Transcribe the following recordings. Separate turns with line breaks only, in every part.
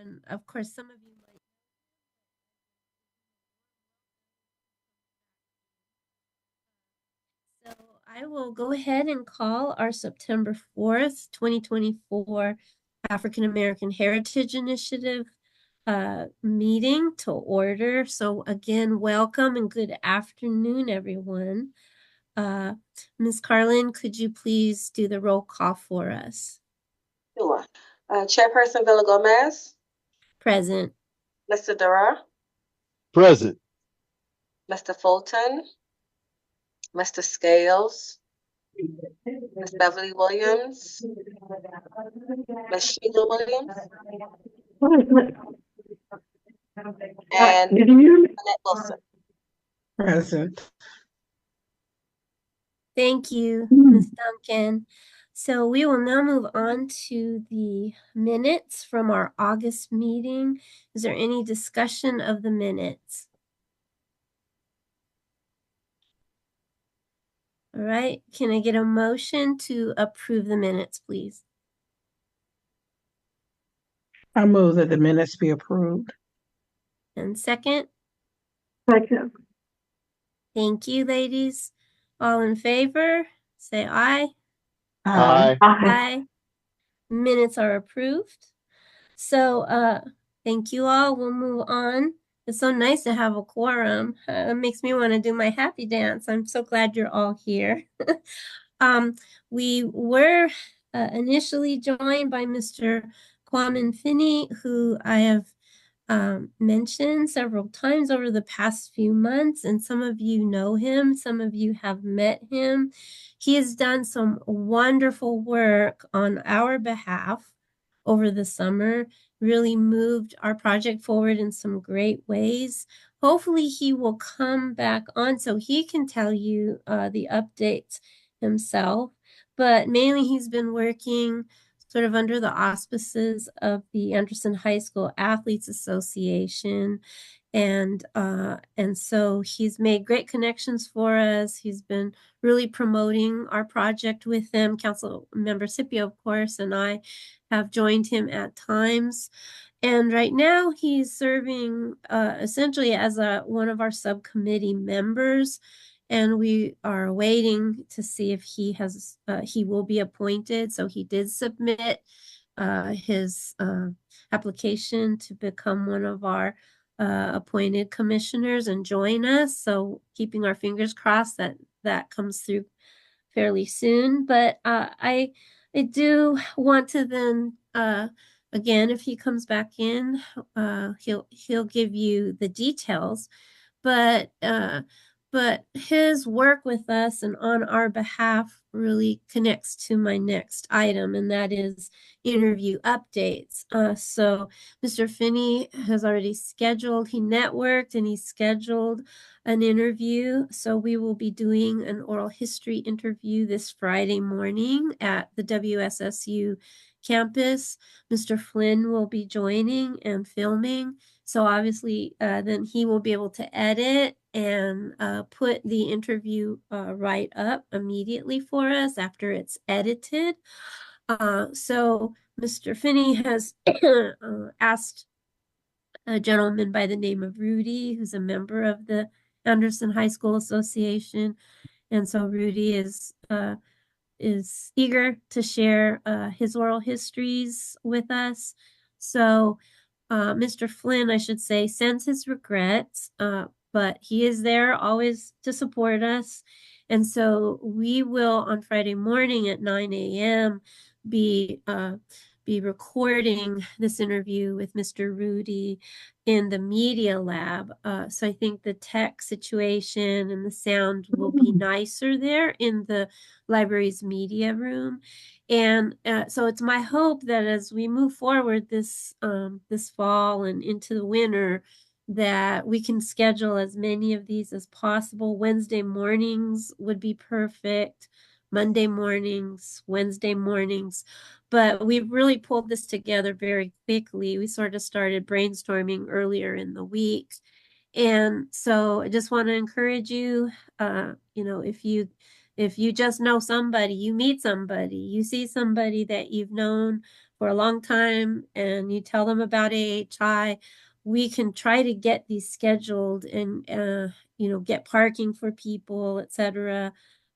And of course, some of you might. So I will go ahead and call our September 4th, 2024 African American Heritage Initiative meeting to order. So again, welcome and good afternoon, everyone. Ms. Carlin, could you please do the roll call for us?
Sure. Chairperson Villa Gomez,
Present.
Mr. Dura,
Present.
Mr. Fulton, Mr. Scales, Ms. Beverly Williams, Ms. Sheila Williams, and Annette Wilson.
Present.
Thank you, Ms. Duncan. So we will now move on to the minutes from our August meeting. Is there any discussion of the minutes? All right, can I get a motion to approve the minutes, please?
I move that the minutes be approved.
And second?
Second.
Thank you, ladies. All in favor, say aye.
Aye.
Aye. Minutes are approved. So thank you all. We'll move on. It's so nice to have a quorum. It makes me want to do my happy dance. I'm so glad you're all here. We were initially joined by Mr. Kwame Finney, who I have mentioned several times over the past few months, and some of you know him, some of you have met him. He has done some wonderful work on our behalf over the summer, really moved our project forward in some great ways. Hopefully he will come back on so he can tell you the updates himself, but mainly he's been working sort of under the auspices of the Anderson High School Athletes Association. And so he's made great connections for us. He's been really promoting our project with them. Council Member Scipio, of course, and I have joined him at times. And right now he's serving essentially as one of our subcommittee members. And we are waiting to see if he will be appointed. So he did submit his application to become one of our appointed commissioners and join us. So keeping our fingers crossed that that comes through fairly soon. But I do want to then again, if he comes back in, he'll give you the details. But his work with us and on our behalf really connects to my next item, and that is interview updates. So Mr. Finney has already scheduled, he networked and he scheduled an interview. So we will be doing an oral history interview this Friday morning at the WSSU campus. Mr. Flynn will be joining and filming. So obviously then he will be able to edit and put the interview right up immediately for us after it's edited. So Mr. Finney has asked a gentleman by the name of Rudy, who's a member of the Anderson High School Association. And so Rudy is eager to share his oral histories with us. So Mr. Flynn, I should say, sends his regrets, but he is there always to support us. And so we will on Friday morning at 9 a.m. be recording this interview with Mr. Rudy in the media lab. So I think the tech situation and the sound will be nicer there in the library's media room. And so it's my hope that as we move forward this fall and into the winter, that we can schedule as many of these as possible. Wednesday mornings would be perfect. Monday mornings, Wednesday mornings. But we've really pulled this together very quickly. We sort of started brainstorming earlier in the week. And so I just want to encourage you, if you if you just know somebody, you meet somebody, you see somebody that you've known for a long time and you tell them about AHI, we can try to get these scheduled and, get parking for people, etc.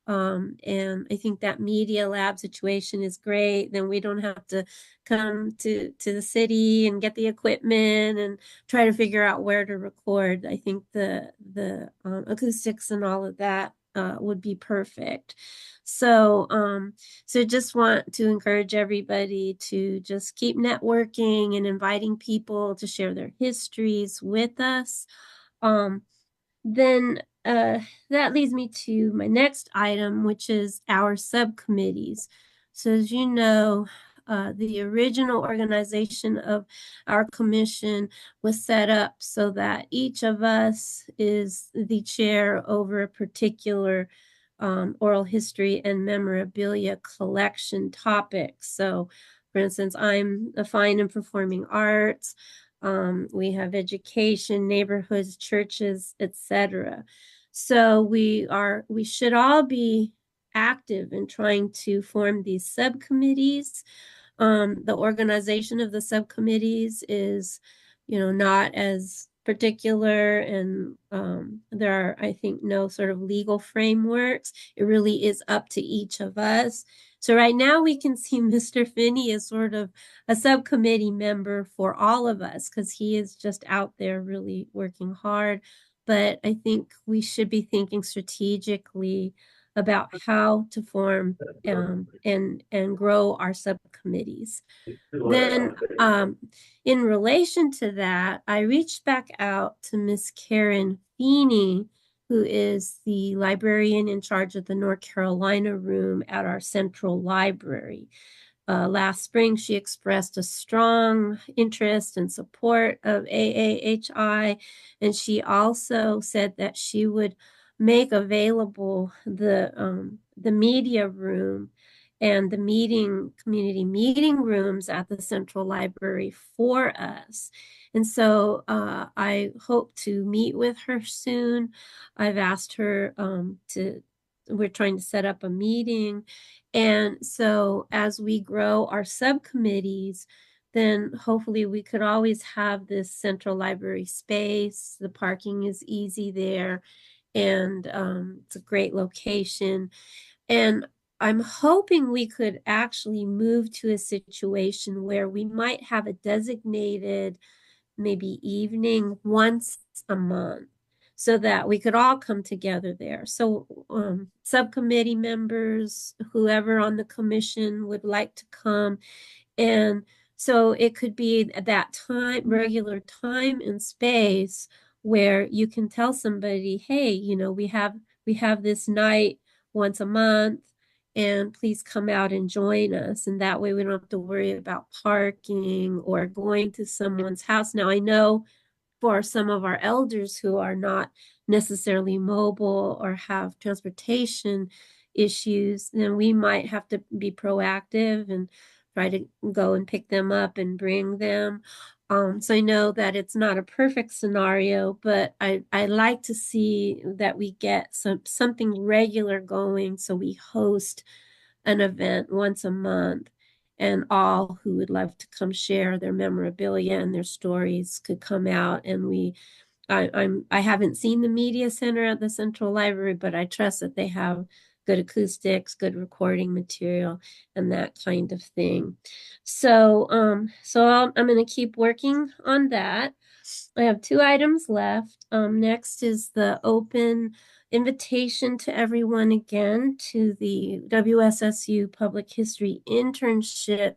And I think that media lab situation is great. Then we don't have to come to the city and get the equipment and try to figure out where to record. I think the acoustics and all of that would be perfect. So just want to encourage everybody to just keep networking and inviting people to share their histories with us. Then that leads me to my next item, which is our subcommittees. So as you know, the original organization of our commission was set up so that each of us is the chair over a particular oral history and memorabilia collection topic. So for instance, I'm a fine and performing arts. We have education, neighborhoods, churches, etc. So we should all be active in trying to form these subcommittees. The organization of the subcommittees is, not as particular, and there are, I think, no sort of legal frameworks. It really is up to each of us. So right now we can see Mr. Finney as sort of a subcommittee member for all of us because he is just out there really working hard. But I think we should be thinking strategically about how to form and grow our subcommittees. Then in relation to that, I reached back out to Miss Karen Feeney, who is the librarian in charge of the North Carolina room at our central library. Last spring, she expressed a strong interest and support of AAHI, and she also said that she would make available the media room and the community meeting rooms at the central library for us. And so I hope to meet with her soon. I've asked her we're trying to set up a meeting. And so as we grow our subcommittees, then hopefully we could always have this central library space. The parking is easy there, and it's a great location. And I'm hoping we could actually move to a situation where we might have a designated maybe evening once a month so that we could all come together there. So subcommittee members, whoever on the commission would like to come. And so it could be at that time, regular time and space where you can tell somebody, hey, we have this night once a month, and please come out and join us. And that way we don't have to worry about parking or going to someone's house. Now, I know for some of our elders who are not necessarily mobile or have transportation issues, then we might have to be proactive and try to go and pick them up and bring them. So I know that it's not a perfect scenario, but I like to see that we get something regular going, so we host an event once a month, and all who would love to come share their memorabilia and their stories could come out. And I haven't seen the media center at the Central Library, but I trust that they have good acoustics, good recording material, and that kind of thing. So I'm going to keep working on that. I have 2 items left. Next is the open invitation to everyone again to the WSSU Public History Internship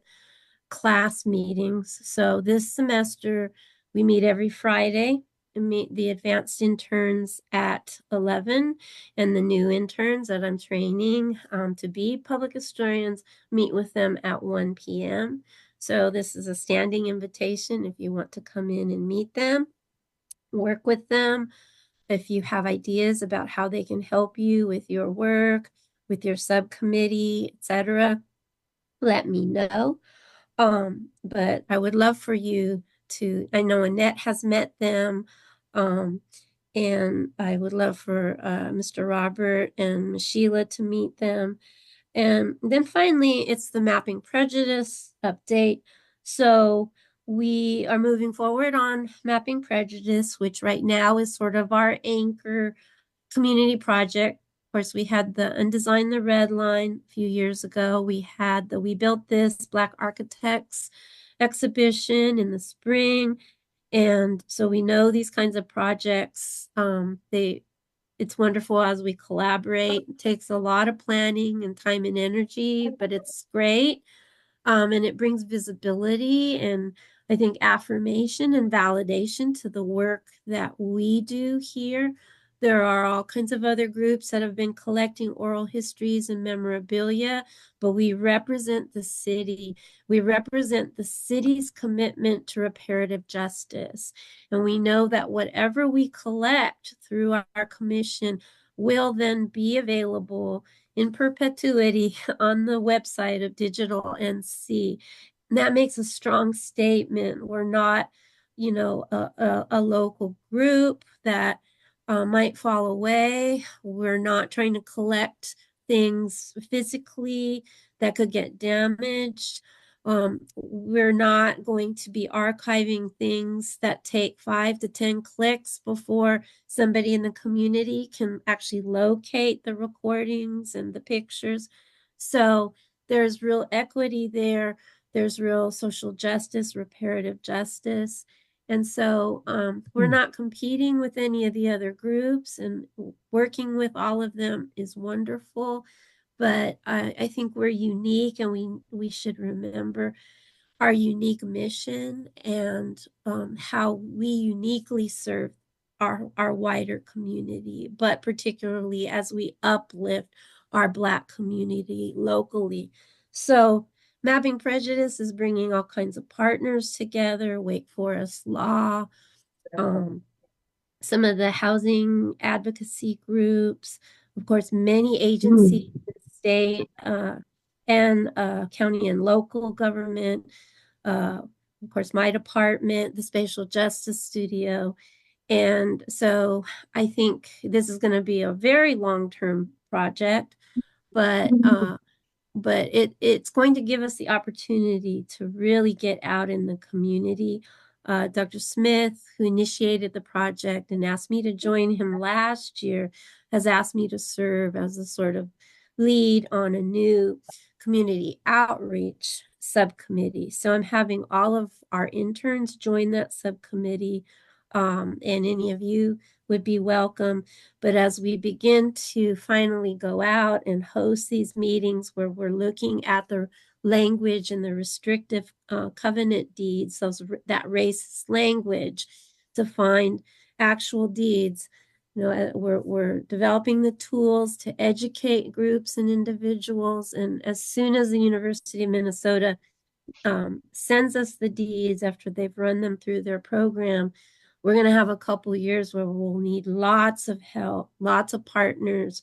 class meetings. So this semester, we meet every Friday and meet the advanced interns at 11, and the new interns that I'm training to be public historians meet with them at 1 p.m. So this is a standing invitation if you want to come in and meet them, work with them. If you have ideas about how they can help you with your work, with your subcommittee, etc., let me know. But I would love for you to, I know Annette has met them, and I would love for Mr. Robert and Ms. Sheila to meet them. And then finally, it's the mapping prejudice update. So we are moving forward on mapping prejudice, which right now is sort of our anchor community project. Of course, we had the Undesign the Red Line a few years ago. We had the We Built This Black Architects exhibition in the spring. And so we know these kinds of projects, it's wonderful as we collaborate. It takes a lot of planning and time and energy, but it's great. And it brings visibility and I think affirmation and validation to the work that we do here. There are all kinds of other groups that have been collecting oral histories and memorabilia, but we represent the city. We represent the city's commitment to reparative justice. And we know that whatever we collect through our commission will then be available in perpetuity on the website of Digital NC. And that makes a strong statement. We're not, a local group that might fall away. We're not trying to collect things physically that could get damaged. We're not going to be archiving things that take 5 to 10 clicks before somebody in the community can actually locate the recordings and the pictures. So there's real equity there. There's real social justice, reparative justice. And so we're not competing with any of the other groups, and working with all of them is wonderful. But I think we're unique, and we should remember our unique mission and how we uniquely serve our wider community, but particularly as we uplift our Black community locally. So Mapping Prejudice is bringing all kinds of partners together, Wake Forest Law, some of the housing advocacy groups, of course, many agencies, state and county and local government, of course, my department, the Spatial Justice Studio. And so I think this is going to be a very long-term project, but it's going to give us the opportunity to really get out in the community. Dr. Smith, who initiated the project and asked me to join him last year, has asked me to serve as a sort of lead on a new community outreach subcommittee. So I'm having all of our interns join that subcommittee, and any of you would be welcome. But as we begin to finally go out and host these meetings where we're looking at the language and the restrictive covenant deeds, that racist language, to find actual deeds, we're developing the tools to educate groups and individuals. And as soon as the University of Minnesota sends us the deeds after they've run them through their program, we're going to have a couple of years where we'll need lots of help, lots of partners,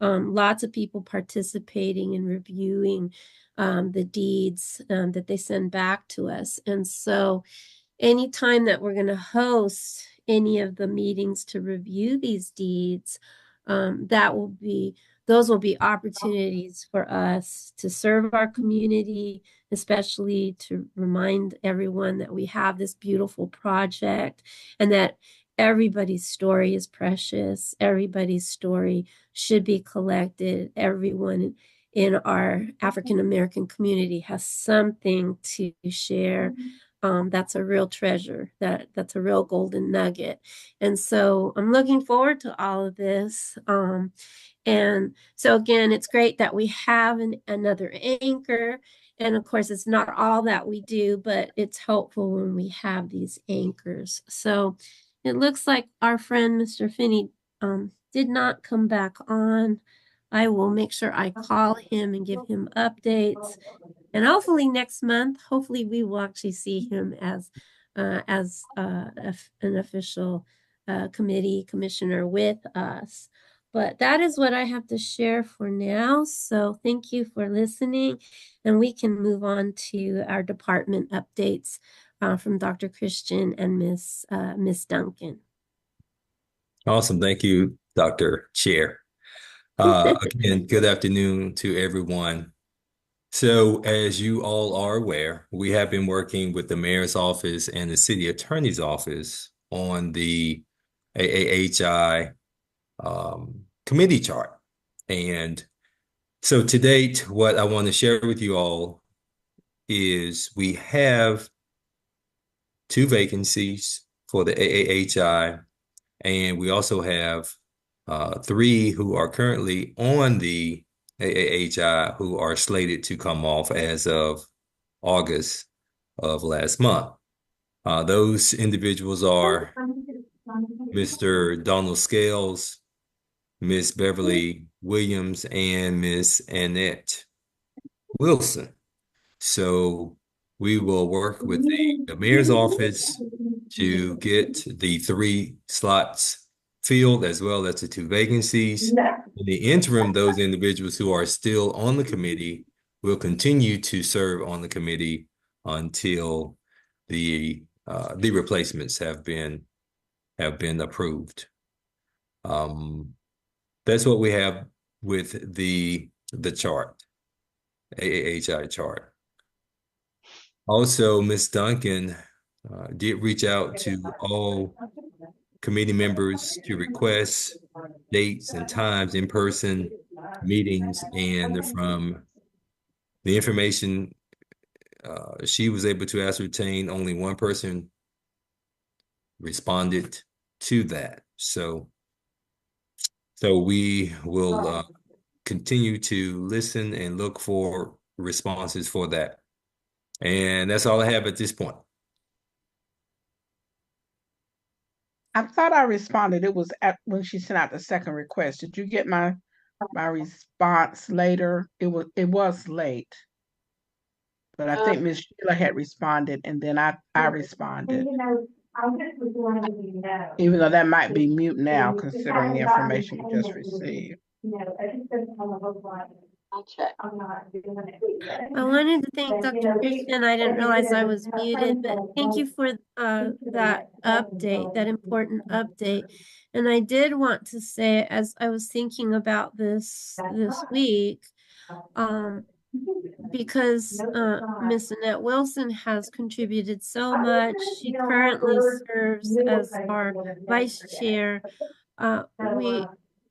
lots of people participating and reviewing the deeds that they send back to us. And so anytime that we're going to host any of the meetings to review these deeds, those will be opportunities for us to serve our community, especially to remind everyone that we have this beautiful project and that everybody's story is precious. Everybody's story should be collected. Everyone in our African American community has something to share. That's a real treasure. That's a real golden nugget. And so I'm looking forward to all of this. And so again, it's great that we have another anchor. And of course, it's not all that we do, but it's helpful when we have these anchors. So it looks like our friend, Mr. Finney, did not come back on. I will make sure I call him and give him updates. And hopefully next month, hopefully we will actually see him as an official commissioner with us. But that is what I have to share for now. So thank you for listening. And we can move on to our department updates from Dr. Christian and Miss Duncan.
Awesome. Thank you, Dr. Chair. Again, good afternoon to everyone. So, as you all are aware, we have been working with the mayor's office and the city attorney's office on the AAHI committee chart. And so to date, what I want to share with you all is we have 2 vacancies for the AAHI, and we also have 3 who are currently on the AAHI who are slated to come off as of August of last month. Those individuals are Mr. Donald Scales, Miss Beverly Williams, and Miss Annette Wilson. So we will work with the mayor's office to get the 3 slots filled as well as the 2 vacancies. In the interim, those individuals who are still on the committee will continue to serve on the committee until the replacements have been approved. That's what we have with the chart, AAHI chart. Also, Ms. Duncan did reach out to all committee members to request dates and times, in-person meetings, and from the information she was able to ascertain, only one person responded to that. So we will continue to listen and look for responses for that. And that's all I have at this point.
I thought I responded. It was when she sent out the second request. Did you get my response later? It was late, but I think Ms. Sheila had responded, and then I responded. Even though that might be mute now, considering the information we just received.
I'll check.
I wanted to thank Dr. Christian. I didn't realize I was muted, but thank you for that update, that important update. And I did want to say, as I was thinking about this week, because Miss Annette Wilson has contributed so much. She currently serves as our vice chair.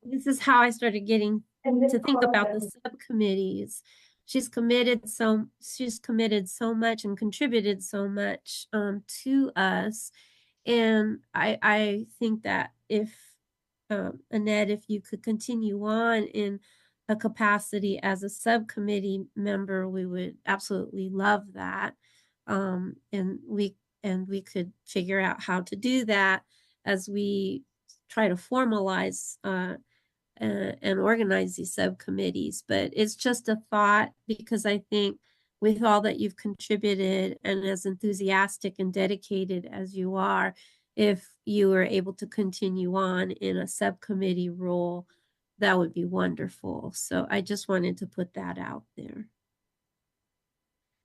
This is how I started getting to think about the subcommittees. She's committed so much and contributed so much to us. And I think that if Annette, if you could continue on in a capacity as a subcommittee member, we would absolutely love that. And we could figure out how to do that as we try to formalize and organize these subcommittees. But it's just a thought, because I think with all that you've contributed and as enthusiastic and dedicated as you are, if you were able to continue on in a subcommittee role, that would be wonderful. So I just wanted to put that out there.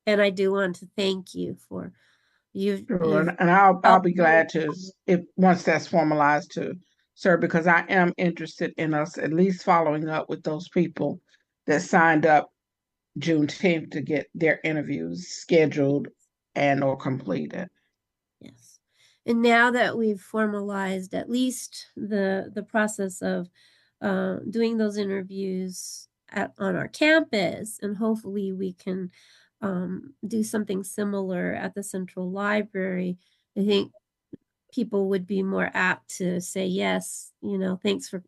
And I do want to thank you for
Sure, and I'll be glad to, if once that's formalized, to serve, because I am interested in us at least following up with those people that signed up Juneteenth to get their interviews scheduled and or completed.
Yes. And now that we've formalized at least the process of doing those interviews on our campus, and hopefully we can do something similar at the Central Library, I think people would be more apt to say, yes, thanks for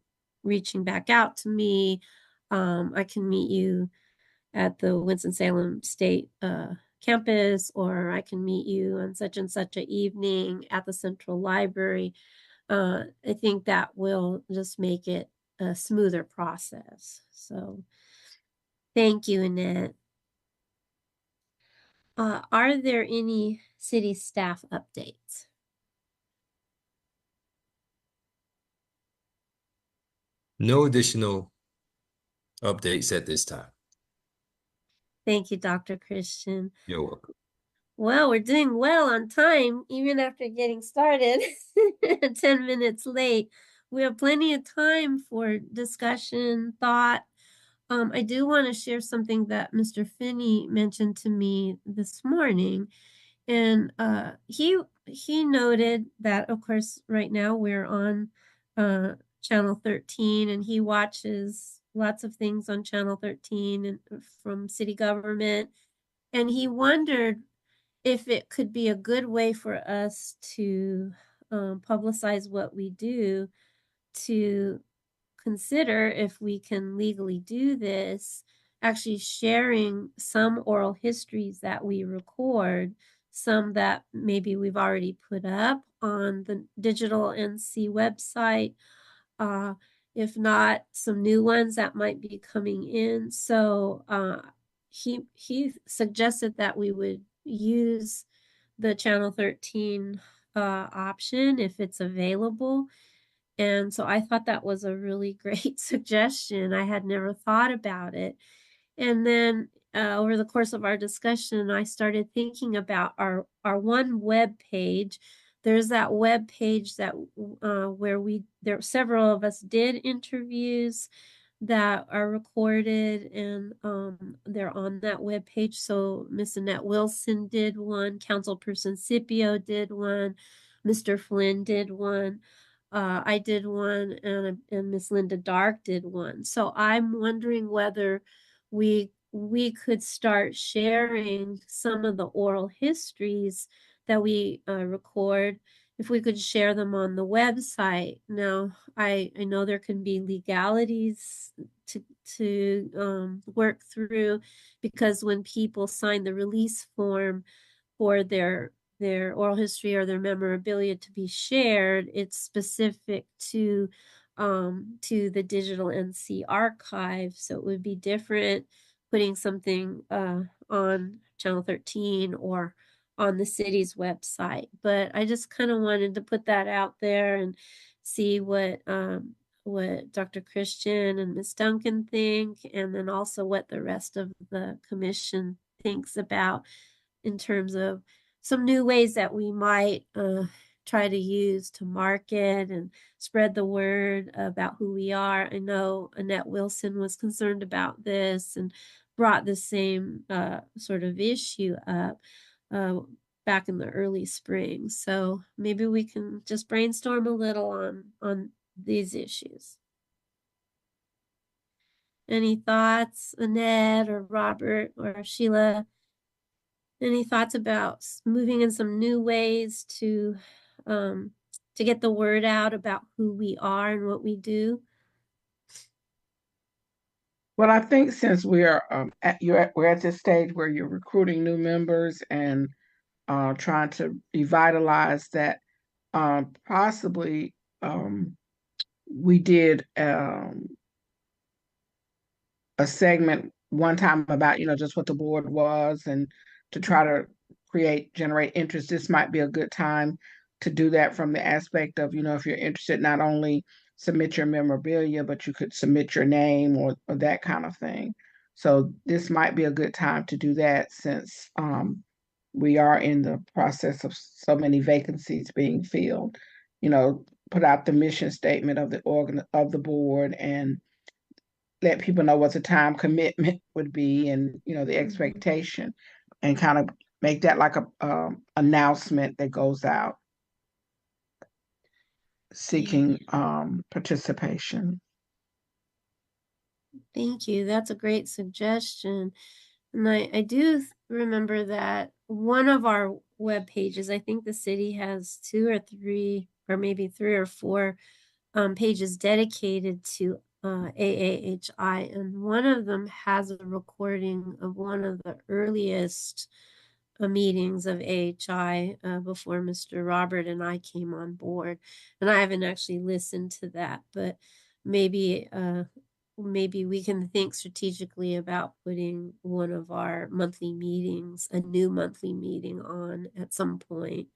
reaching back out to me. I can meet you at the Winston-Salem State campus, or I can meet you on such and such an evening at the Central Library. I think that will just make it a smoother process. So thank you, Annette. Are there any city staff updates?
No additional updates at this time.
Thank you, Dr. Christian.
You're welcome.
Well, we're doing well on time, even after getting started 10 minutes late. we have plenty of time for discussion, thought. I do want to share something that Mr. Finney mentioned to me this morning. And he noted that, of course, right now we're on Channel 13, and he watches lots of things on Channel 13 and from city government. And he wondered if it could be a good way for us to publicize what we do, to consider if we can legally do this, actually sharing some oral histories that we record, some that maybe we've already put up on the digital NC website, if not some new ones that might be coming in. So he suggested that we would use the Channel 13 option if it's available. And so I thought that was a really great suggestion. I had never thought about it. And then over the course of our discussion, I started thinking about our one web page. There's that web page that where there several of us did interviews that are recorded, and they're on that web page. So Miss Annette Wilson did one, Councilperson Scipio did one, Mr. Flynn did one. I did one, and Miss Linda Dark did one. So I'm wondering whether we could start sharing some of the oral histories that we record, if we could share them on the website. Now, I know there can be legalities to work through, because when people sign the release form for their oral history or their memorabilia to be shared, it's specific to the digital NC archive. So it would be different putting something on Channel 13 or on the city's website. But I just kind of wanted to put that out there and see what Dr. Christian and Ms. Duncan think, and then also what the rest of the commission thinks about in terms of some new ways that we might try to use to market and spread the word about who we are. I know Annette Wilson was concerned about this and brought the same sort of issue up back in the early spring. So maybe we can just brainstorm a little on these issues. Any thoughts, Annette or Robert or Sheila? Any thoughts about moving in some new ways to get the word out about who we are and what we do?
Well, I think since we are we're at this stage where you're recruiting new members and trying to revitalize that, possibly we did a segment one time about, just what the board was, and to try to generate interest. This might be a good time to do that from the aspect of, if you're interested, not only submit your memorabilia, but you could submit your name or that kind of thing. So this might be a good time to do that, since we are in the process of so many vacancies being filled. Put out the mission statement of the board, and let people know what the time commitment would be, and the expectation, and kind of make that like a announcement that goes out seeking participation.
Thank you. That's a great suggestion. And I do remember that one of our web pages, I think the city has 2 or 3, or maybe 3 or 4 pages dedicated to AAHI, and one of them has a recording of one of the earliest meetings of AHI before Mr. Robert and I came on board. And I haven't actually listened to that, but maybe we can think strategically about putting one of our monthly meetings, a new monthly meeting, on at some point,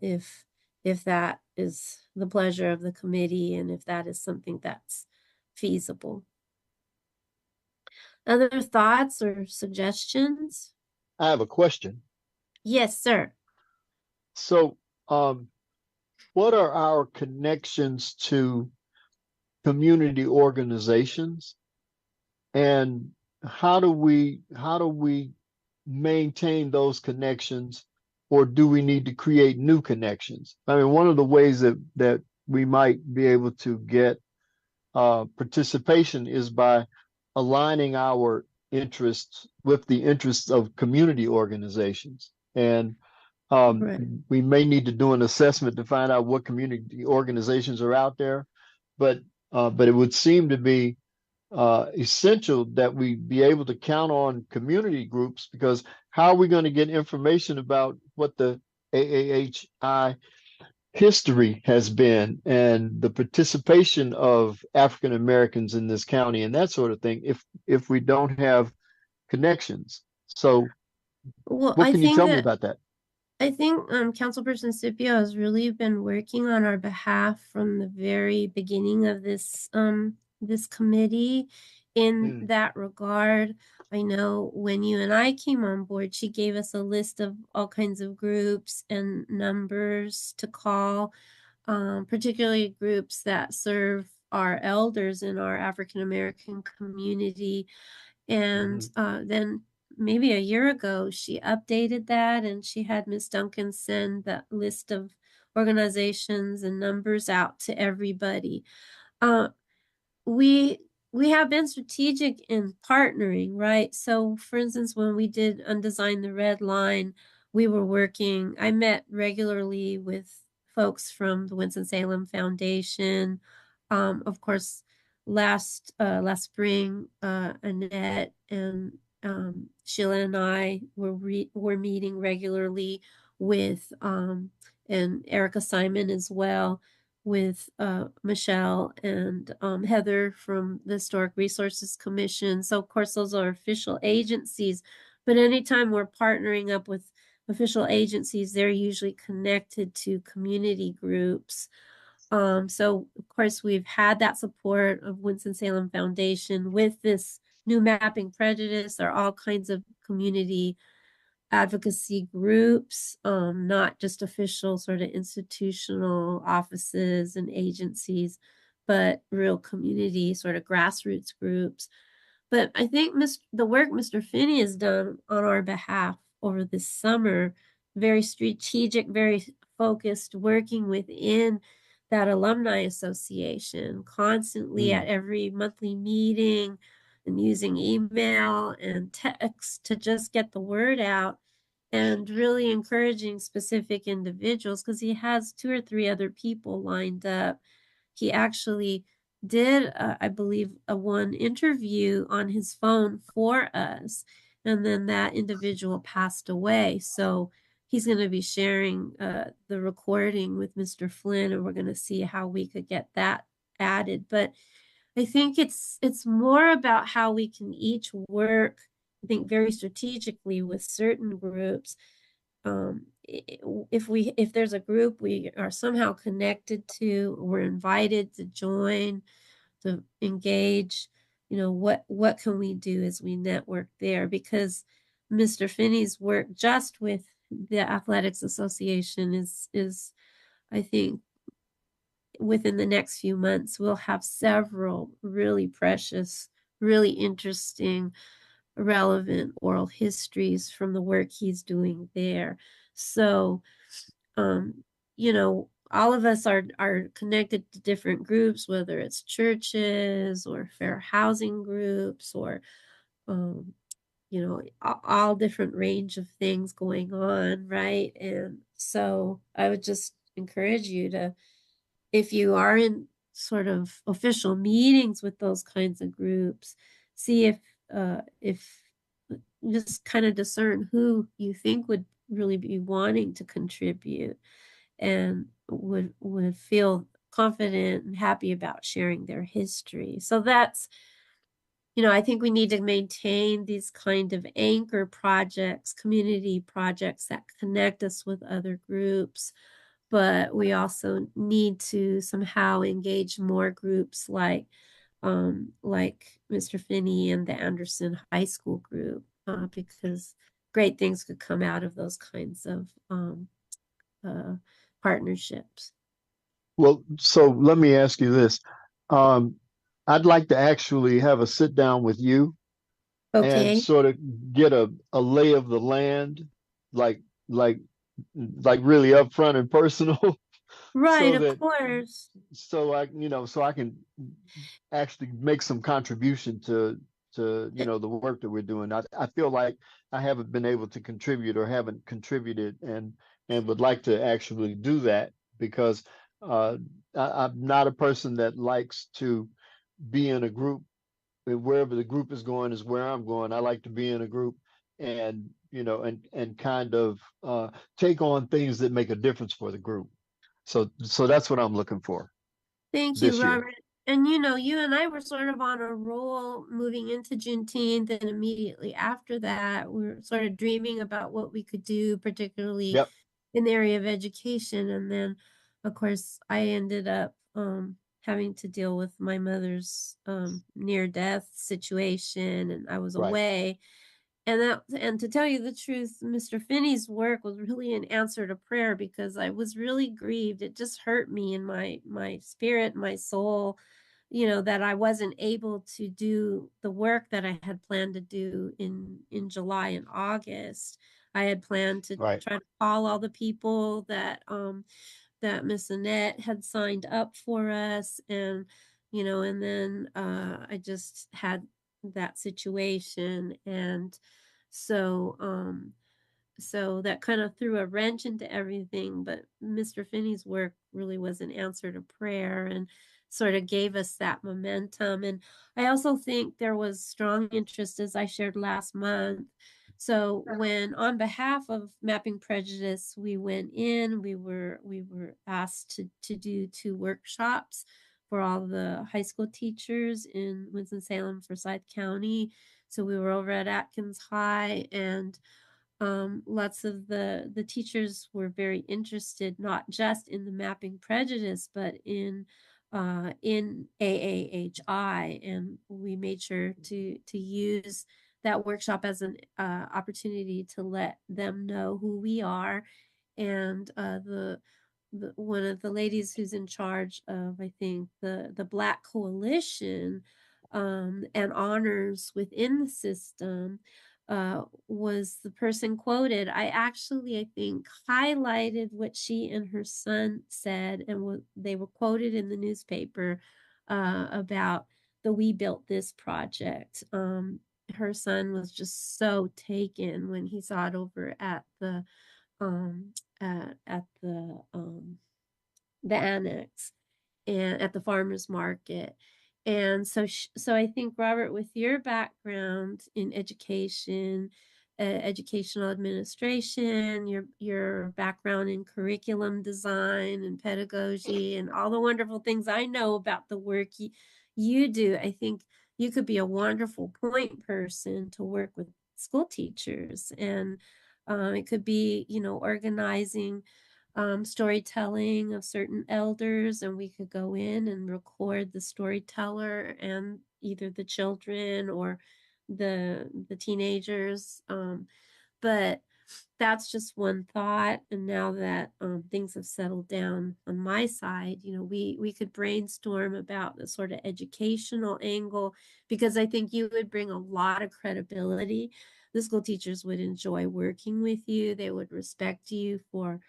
if that is the pleasure of the committee, and if that is something that's feasible. Other thoughts or suggestions?
I have a question.
Yes, sir.
So, what are our connections to community organizations, and how do we maintain those connections, or do we need to create new connections? I mean, one of the ways that we might be able to get participation is by aligning our interests with the interests of community organizations. And
Right.
we may need to do an assessment to find out what community organizations are out there, but it would seem to be essential that we be able to count on community groups, because how are we going to get information about what the AAHI history has been and the participation of African Americans in this county and that sort of thing if we don't have connections? So
Well,
what can you tell me about that?
I think Councilperson Scipio has really been working on our behalf from the very beginning of this committee in that regard. I know when you and I came on board, she gave us a list of all kinds of groups and numbers to call, particularly groups that serve our elders in our African American community. And then maybe a year ago, she updated that, and she had Miss Duncan send that list of organizations and numbers out to everybody. Uh, we we have been strategic in partnering, right? So for instance, when we did Undesign the Red Line, I met regularly with folks from the Winston-Salem Foundation. Of course, last spring, Annette and Sheila and I were meeting regularly with and Erica Simon as well, with Michelle and Heather from the Historic Resources Commission. So of course those are official agencies, but anytime we're partnering up with official agencies, they're usually connected to community groups. So of course we've had that support of Winston-Salem Foundation with this new Mapping Prejudice. There are all kinds of community advocacy groups, not just official sort of institutional offices and agencies, but real community sort of grassroots groups. But I think the work Mr. Finney has done on our behalf over this summer, very strategic, very focused, working within that alumni association, constantly at every monthly meeting and using email and text to just get the word out, and really encouraging specific individuals, because he has 2 or 3 other people lined up. He actually did, I believe, one interview on his phone for us, and then that individual passed away. So he's going to be sharing the recording with Mr. Flynn, and we're going to see how we could get that added. But I think it's more about how we can each work, I think, very strategically with certain groups. If there's a group we are somehow connected to, we're invited to join, to engage, what can we do as we network there? Because Mr. Finney's work just with the Athletics Association is I think within the next few months, we'll have several really precious, really interesting, relevant oral histories from the work he's doing there. So, all of us are connected to different groups, whether it's churches or fair housing groups or, all different range of things going on, right? And so I would just encourage you to, if you are in sort of official meetings with those kinds of groups, see if just kind of discern who you think would really be wanting to contribute and would feel confident and happy about sharing their history. So that's, I think we need to maintain these kind of anchor projects, community projects that connect us with other groups. But we also need to somehow engage more groups like Mr. Finney and the Anderson High School group, because great things could come out of those kinds of partnerships.
Well, so let me ask you this. Um, I'd like to actually have a sit down with you and
Okay.
sort of get a lay of the land, like like like really upfront and personal,
Right,
so
of
that
course.
so I can actually make some contribution to the work that we're doing. I feel like I haven't been able to contribute or haven't contributed and would like to actually do that because uh, I'm not a person that likes to be in a group. Wherever the group is going is where I'm going. I like to be in a group and and kind of take on things that make a difference for the group. So that's what I'm looking for
Thank you,
this year.
Robert. And you and I were sort of on a roll moving into Juneteenth, and immediately after that, we were sort of dreaming about what we could do, particularly
Yep.
in the area of education. And then, of course, I ended up having to deal with my mother's near-death situation, and I was
Right.
away. And to tell you the truth, Mr. Finney's work was really an answer to prayer because I was really grieved. It just hurt me in my spirit, my soul, that I wasn't able to do the work that I had planned to do in July and August. I had planned to
Right.
try to call all the people that Miss Annette had signed up for us, and then I just had that situation, and so that kind of threw a wrench into everything. But Mr. Finney's work really was an answer to prayer and sort of gave us that momentum. And I also think there was strong interest, as I shared last month. So when on behalf of Mapping Prejudice, we went in, we were asked to do 2 workshops for all the high school teachers in Winston-Salem, Forsyth County. So we were over at Atkins High, and lots of the teachers were very interested, not just in the Mapping Prejudice, but in AAHI, and we made sure to use that workshop as an opportunity to let them know who we are. And one of the ladies who's in charge of, I think, the Black Coalition and honors within the system was the person quoted. I think, highlighted what she and her son said, and they were quoted in the newspaper about the We Built This project. Her son was just so taken when he saw it over at um, the annex and at the farmers market. And so I think, Robert, with your background in education, educational administration, your background in curriculum design and pedagogy, and all the wonderful things I know about the work you do, I think you could be a wonderful point person to work with school teachers. And it could be, organizing storytelling of certain elders, and we could go in and record the storyteller and either the children or the teenagers. But that's just one thought. And now that things have settled down on my side, we could brainstorm about the sort of educational angle, because I think you would bring a lot of credibility. The school teachers would enjoy working with you. They would respect you for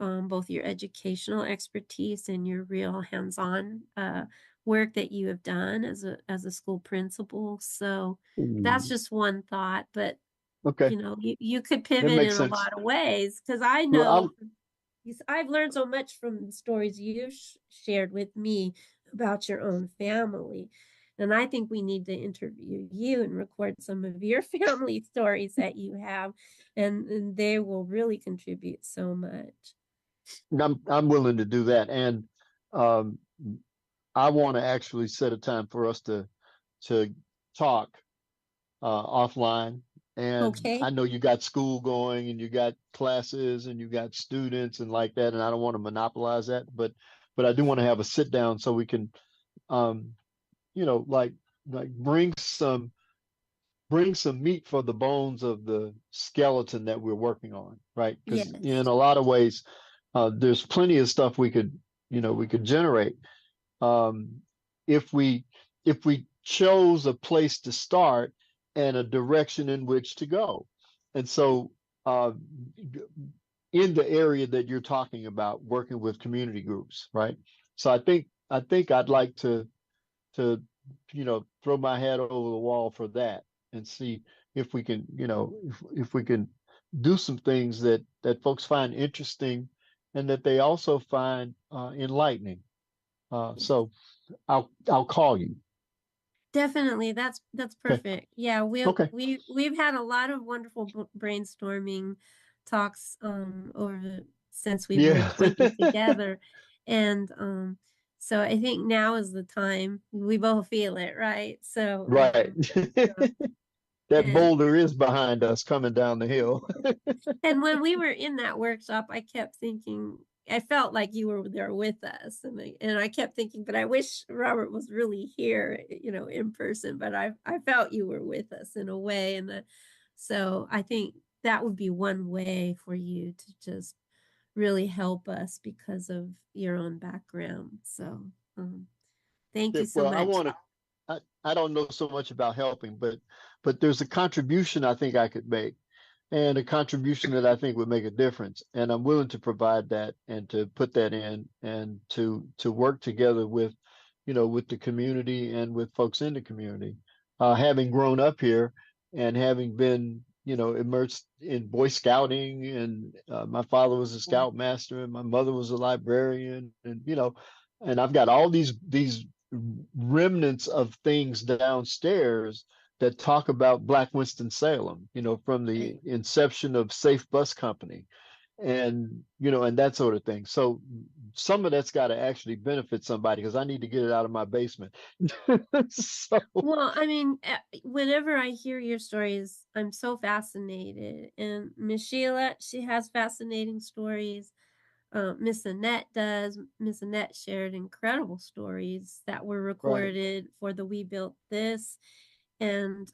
both your educational expertise and your real hands-on work that you have done as a school principal. So that's just one thought, but
Okay,
you could
that
pivot
makes
in a
sense.
lot of ways, because I
Well,
know I've learned so much from the stories you've shared with me about your own family. And I think we need to interview you and record some of your family stories that you have, and they will really contribute so much.
I'm willing to do that, and um, I want to actually set a time for us to talk offline. And I
Okay.
know you got school going, and you got classes, and you got students, and like that. And I don't want to monopolize that, but I do want to have a sit down so we can, um, like bring some meat for the bones of the skeleton that we're working on, right? Because in
Yes.
a lot of ways, there's plenty of stuff we could, we could generate if we chose a place to start and a direction in which to go. And so in the area that you're talking about, working with community groups, right? So I think I'd like to throw my hat over the wall for that and see if we can, if we can do some things that folks find interesting and that they also find enlightening. So I'll call you.
Definitely. That's
Okay.
perfect. Yeah,
Okay.
we've had a lot of wonderful brainstorming talks since we've
Yeah.
worked together. And so I think now is the time. We both feel it, right? So
Right. That
and
boulder is behind us coming down the hill.
and when we were in that workshop, I kept thinking, I felt like you were there with us, and I kept thinking, but I wish Robert was really here, in person. But I felt you were with us in a way, so I think that would be one way for you to just really help us because of your own background. So thank you so
Well,
much.
I don't know so much about helping, but there's a contribution I think I could make and a contribution that I think would make a difference. And I'm willing to provide that and to put that in and to work together with, with the community and with folks in the community. Having grown up here and having been, immersed in Boy Scouting, and my father was a scoutmaster and my mother was a librarian, and and I've got all these remnants of things downstairs that talk about Black Winston-Salem, from the inception of Safe Bus Company and, and that sort of thing. So some of that's got to actually benefit somebody because I need to get it out of my basement. So,
Well, I mean, whenever I hear your stories, I'm so fascinated. And Miss Sheila, she has fascinating stories. Miss Annette does. Miss Annette shared incredible stories that were
right.
recorded for the We Built This. And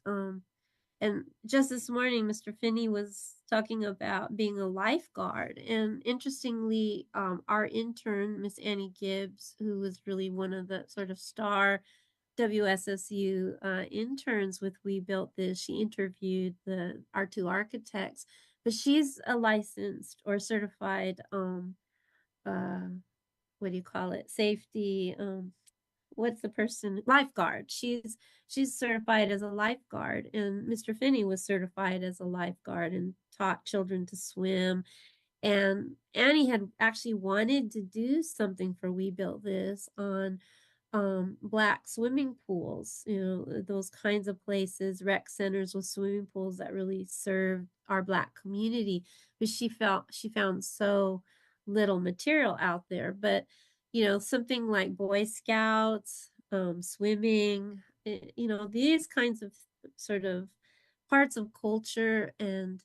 just this morning, Mr. Finney was talking about being a lifeguard. And interestingly, our intern, Miss Annie Gibbs, who was really one of the sort of star WSSU interns with We Built This, she interviewed our two architects, but she's a licensed or certified uh what do you call it, safety, what's the person, lifeguard. She's certified as a lifeguard, and Mr. Finney was certified as a lifeguard and taught children to swim. And Annie had actually wanted to do something for We Built This on Black swimming pools, those kinds of places, rec centers with swimming pools that really serve our Black community. But she found so little material out there. But something like Boy Scouts, swimming, these kinds of sort of parts of culture and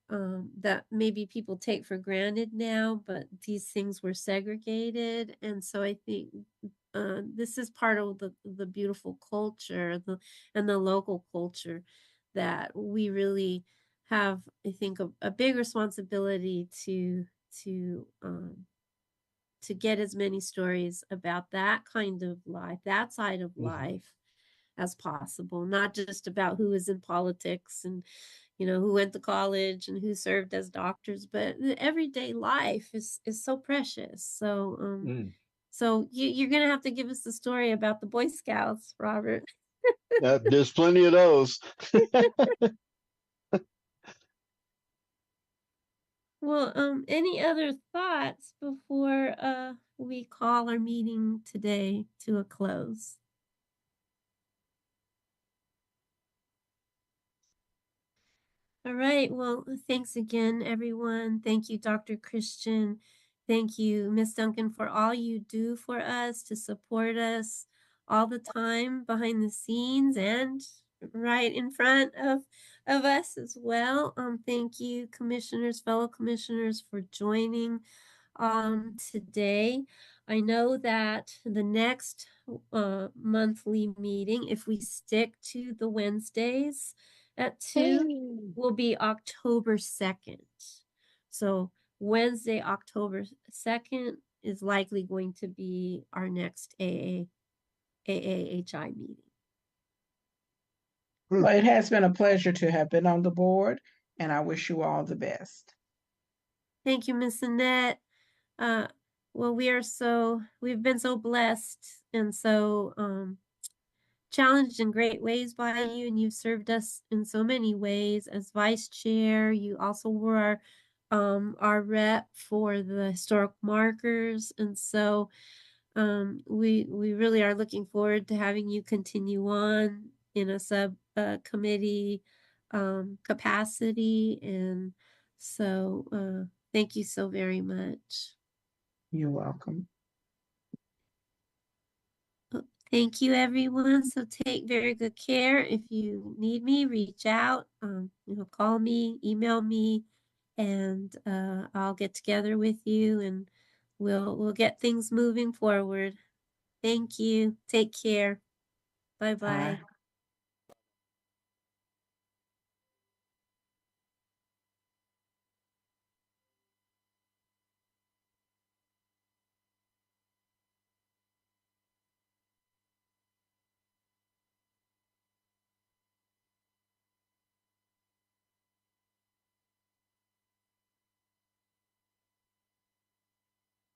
that maybe people take for granted now, but these things were segregated. And so I think this is part of the beautiful culture and the local culture that we really have, I think, a big responsibility to get as many stories about that kind of life, that side of life as possible, not just about who is in politics and who went to college and who served as doctors, but the everyday life is so precious. So you're gonna have to give us the story about the Boy Scouts, Robert.
There's plenty of those.
Well, any other thoughts before we call our meeting today to a close? All right. Well, thanks again, everyone. Thank you, Dr. Christian. Thank you, Miss Duncan, for all you do for us to support us all the time behind the scenes and right in front of us as well. Thank you, commissioners, fellow commissioners, for joining today. I know that the next monthly meeting, if we stick to the Wednesdays at 2, will be October 2nd. So Wednesday, October 2nd is likely going to be our next AAHI meeting.
Well, it has been a pleasure to have been on the board, and I wish you all the best.
Thank you, Miss Annette. Well, we've been so blessed and so challenged in great ways by you, and you've served us in so many ways. As vice chair, you also were our rep for the historic markers, and so we really are looking forward to having you continue on in a subcommittee capacity, and so thank you so very much.
You're welcome.
Thank you, everyone. So take very good care. If you need me, reach out. Call me, email me, and I'll get together with you, and we'll get things moving forward. Thank you. Take care. Bye-bye.
Bye.